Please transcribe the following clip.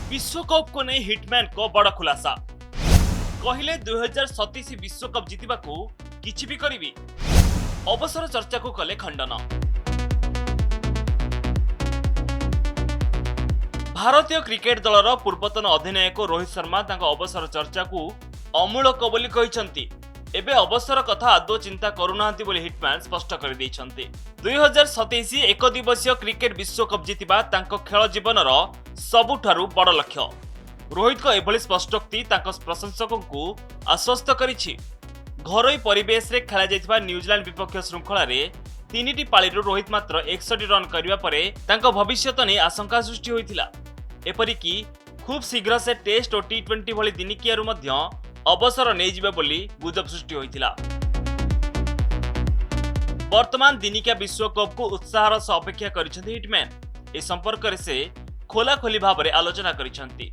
विश्वकप को नहीं हिटमैन को बड़ खुलासा कहले 2027 विश्वकप जीतवा को किछि भी करिबी अवसर चर्चा को कले खंडन। भारतीय क्रिकेट दलर पूर्वतन अधिनायक रोहित शर्मा तांको अवसर चर्चा को अमूलक बोली कहिसंती। एबे अवसर कथा आदौ चिंता करूनांती बोली हिटमैन स्पष्ट कर दैछंती। 2027 एक दिवसीय क्रिकेट विश्वकप जीतिबा तांको खेल जीवनर सबुठारु बड़ लक्ष्य। रोहित को एभली स्पष्टोक्ति तांको प्रशंसकों को आश्वस्त करिछि। घरोई परिवेश रे खेला जायतिबा न्यूजीलैंड विपक्ष श्रृंखला रे 3टी पाळीरु रोहित मात्र 61 रन करिबा परे तांको भविष्यत नै आशंका सृष्टि होइतिला। एपरिकी खूब शीघ्र से टेस्ट और टी20 भली दिनिकियारु मध्य अवसर नै जिबे बोली गुजब सृष्टि होइतिला। वर्तमान दिनिकिया विश्वकप को उत्साहर सह अपेक्षा करिसेंती हिटमैन। ए संपर्क रे से खोला खोली भाव आलोचना करिसेंती।